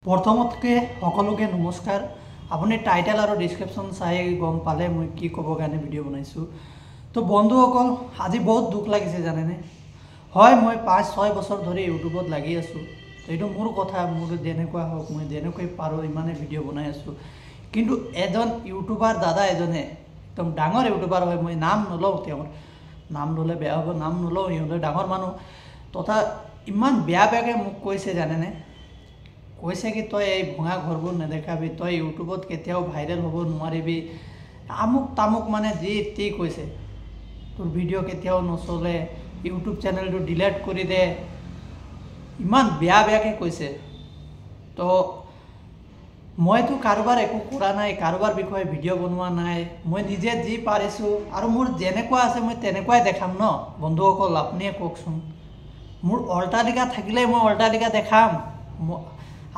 प्रथमतके सकलोके नमस्कार। आपुनि टाइटल और डिस्क्रिप्शन चाइ गम पाले मैं कि कब कारण भिडिओ बनाइछु। तो बंधुसकल आज बहुत दुख लगिसे जानेने। হয় मैं 5-6 बছर धरि यूट्यूबत लागि आछु। तो मोर कथा मोर जेनेकुवा हक मैं जेनेकुवा पारो इमाने भिडिओ बनाइ आछु। किन्तु एजन यूट्यूबार दादा एजने एकदम डाঙर यूट्यूबार হয় मैं नाम नलौ তেওঁৰ नाम लले बेया হ'ব नाम नलौ इहले डाঙर मानु तथा इमान बेया बेयाके मुक কৈছে জানেনে কৈছে कि तय এই ভঙা ঘৰবোৰ নেদেখাবি तय यूट्यूबत কেতিয়াও ভাইৰাল হ'ব নোৱাৰিবি আমুক তামুক মানে যি তি কৈছে তোৰ ভিডিও কেতিয়াও নচলে यूट्यूब चैनल डिलीट कर दे इमान बेया बेयाके কৈছে। तो मैं तो कारोबार एको करा नाई कारोबार विषय भिडिओ बनवा नाई मैं निजे जी पारिछु और मोर जेनेकुवा आछे मैं तेनेकुवाई देखाम न बंधुसकल आपनिए ककचोन मोर अल्टालिका थाकिले मैं अल्टालिका देखाम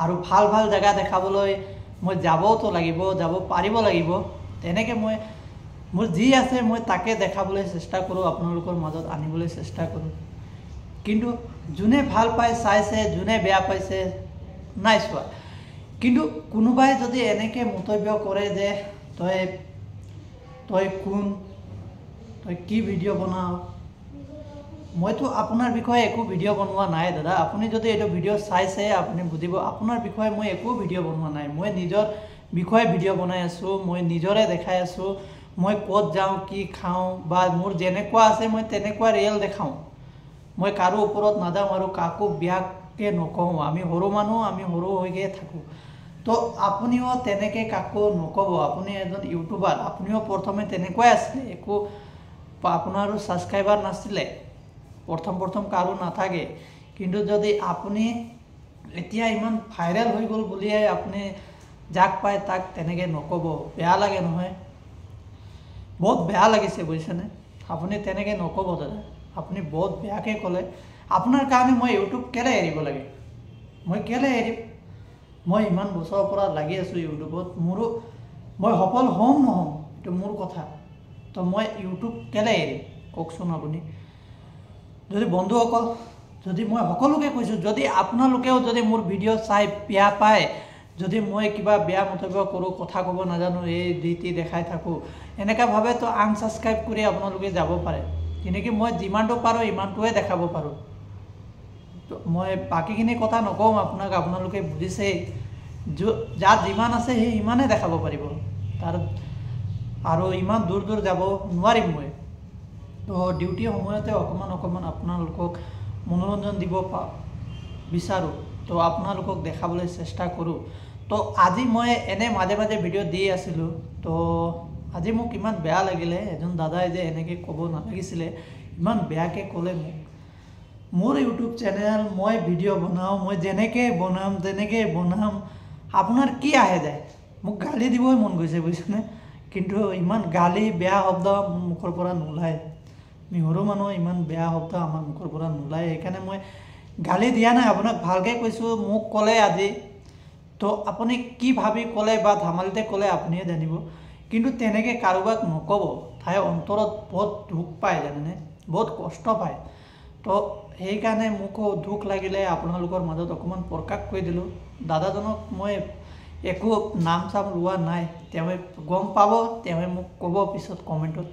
और ভাল ভাল जगह देखाबोलै मैं जाबो तो लागिब जाब पारिब लागिब तेनेके मैं मोर जी आछे मैं ताके देखाबोलै चेष्टा करूँ आपनालोकर माजत आनिबोलै चेष्टा करूँ। किन्तु जोने ভাল पाय चाइছে जोने बेया पाइছে नाइ चोवा किन्तु कोनोबाई जदि एनेके मन्तव्य करे जे तय तय कोन तय कि भिडिओ बनाओ मैं तो आपनार विषय एको भिडिओ बनवा नाइ दादा आपुनि जदि एटो भिडिओ चाइছে आपुनि बुझिब आपनार विषय मैं एको भिडिओ बनवा नाइ मैं निजर विषय भिडिओ बनाइ आछु मैं निजरे देखाइ आछु मैं कत जाऊँ कि खाऊँ बा मोर जेनेकुवा आछे मैं तेनेकुवा रियल देखाऊँ मैं कारो ऊपरत नाजाऊँ और काको बेयाके नकওঁ आमी सरू मानुह आमी सरू होइके थाको। तो आपुनिओ तेनेके काको नकब आपुनि एजन यूट्यूबार आपुनिओ प्रथमे तेनेकुवाई आछिले एको आपनारो सबस्क्राइबार नाছিলে प्रथम कारो नाथाके किन्तु जदि आपुनि एतिया इमान भाइरेल হৈ গ'ল बुलिয়ে आपुनि जाक पाय ताक तेनेके नकब बेया लागे নহয় बहुत बेया लागिছে बुझिছেনে आपुनि तेनेके नकब दादा आपुनि बहुत बेयाके कले आपनार कारणे मैं यूट्यूब केले एरिब लागे मैं केले एरिम मैं इमान बछৰৰ পৰা লাগি আছো यूट्यूबत मोरो मैं सफल हम নহম एटु मोर कथा। तो मैं यूट्यूब केले एरिम ककचोन आपुनि যদি বন্ধুসকল যদি মই সকলোকে কৈছোঁ যদি আপোনালোকেও যদি মোৰ ভিডিও চাই বেয়া পায় যদি মই কিবা বেয়া মন্তব্য কৰোঁ কথা ক'ব নাজানো এই ৰীতি দেখাই থাকোঁ এনেকা ভাবে তো আনসাবস্ক্ৰাইব কৰি আপোনালোকে যাব পাৰে কিনেকি মই যিমানটো পাৰো ইমানটোৱে দেখাব পাৰো। তো মই বাকিখিনি কথা নকওঁ আপোনাক আপোনালোকে বুজিছে যাৰ যিমান আছে সেই ইমানে দেখাব পাৰিব তাৰ আৰু ইমান দূৰ দূৰ যাব নোৱাৰিম মই। तो डिউটি সময়তে অকমান আপোনালোকক मनोरंजन দিব বিচাৰো তো আপোনালোকক দেখাবলৈ চেষ্টা কৰো। तो আজি মই এনে মাজে মাজে ভিডিও দি আছিলো তো আজি মোক ইমান বেয়া লাগিলে এজন দাদাই যে এনেকে ক'ব নালাগিছিলে ইমান বেয়াকে ক'লে মোক মোৰ ইউটিউব চ্যানেল মই ভিডিও বনাও মই যেনেকে বনাম আপোনাৰ কি আহে যায় মোক গালি দিবই মন গৈছে বুজিছনে কিন্তু ইমান গালি বেয়া শব্দ মোৰ মুখৰ পৰা নোলায় मिहरो मानुह इमान बेया शब्द आमार मुखर পৰা নোলায় সেইকাৰণে মই गाली दिया নাই আপোনাক ভালকে কৈছো মোক ক'লে আজি তো আপুনি কি ভাবি ক'লে বা ধামালিতে ক'লে আপুনিয়ে জানিব কিন্তু তেনেকে কাৰোবাক নকব তাই অন্তৰত বহুত দুখ পায় জানেনে বহুত কষ্ট পায়। তো সেইকাৰণে মোক দুখ লাগিলে আপোনালোকৰ মাজত অকমান প্ৰকাশ কৰি দিলো দাদাজনক মই একো নাম চাম লোৱা নাই তেওঁ গম পাব তেওঁ মোক ক'ব পিছত কমেন্টত।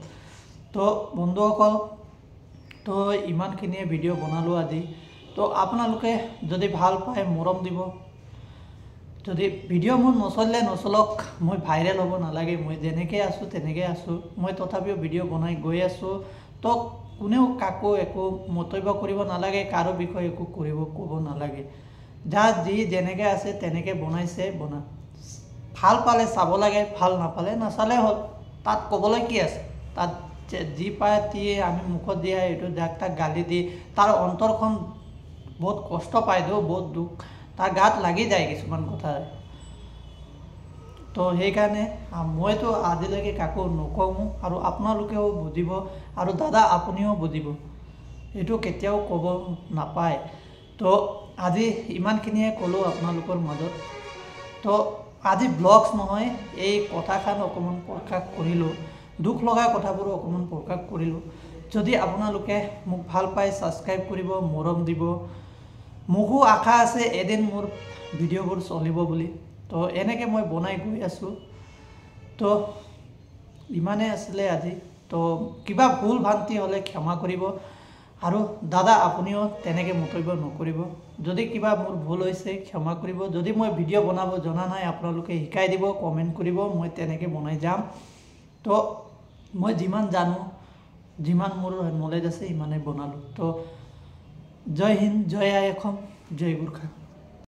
तो बंधुसकल तो इमानखिनिए भिडिओ बनालो আজি तो आपनालोके जदि ভাল पाए मरम দিব जदि भिडिओ मोर नचलिले नचलक मैं भाइरेल হ'ব नालागे मैं जेनेके आसो तेनेके आसो मैं तथापिও भिडिओ बनाई गई आसो। तो कोनेও काको एको मन्तव्य करिब नालागे कारो विषय एको करिब कब नालागे जा जी जेनेके आछे तेनेके बनाइছে बना ভাল पाले चाब लागे ভাল नापाले नाचाले हल तात कबलै कि आछे तात जी पाए ती आमी मुखत दिया ये जाक ताक गाली दी तार अंतरखन बहुत कष्ट पाए दो बहुत दुख तार गात लगी जाए किछुमान कथा। तो সেইকাৰণে মই তো আজিলৈকে কাকো নকওঁ আৰু আপোনালোকেও বুজিব আৰু দাদা আপুনিও বুজিব এটো কেতিয়াও ক'ব নাপায়। তো আজি ইমানখিনিয়ে ক'লো আপোনালোকৰ মাজত। তো আজি ব্লগছ নহয় এই কথাখান অকমান প্ৰকাশ কৰিলো दुख लगा कथाबोर अकमान प्रकाश करिलो। जदि आपनालोके मुक ভাল पाय सबस्क्राइब करिब मरम दिब মোকো আশা আছে এদিন মোৰ ভিডিঅ'বোৰ চলিব বুলি তো এনেকৈ মই বনাই গৈ আছোঁ তো ইমানেই আছিলে আজি তো কিবা ভুল ভ্ৰান্তি হ'লে ক্ষমা কৰিব আৰু দাদা আপুনিও তেনেকৈ মন্তব্য নকৰিব যদি কিবা মোৰ ভুল হৈছে ক্ষমা কৰিব যদি মই ভিডিঅ' বনাব জনা নাই আপোনালোকে শিকাই দিব কমেণ্ট কৰিব মই তেনেকৈ বনাই যাম তো মই যিমান জানো যিমান মোৰ নলেজ আছে ইমানেই বনালোঁ তো জয় হিন্দ জয় আই অসম জয় গোৰ্খা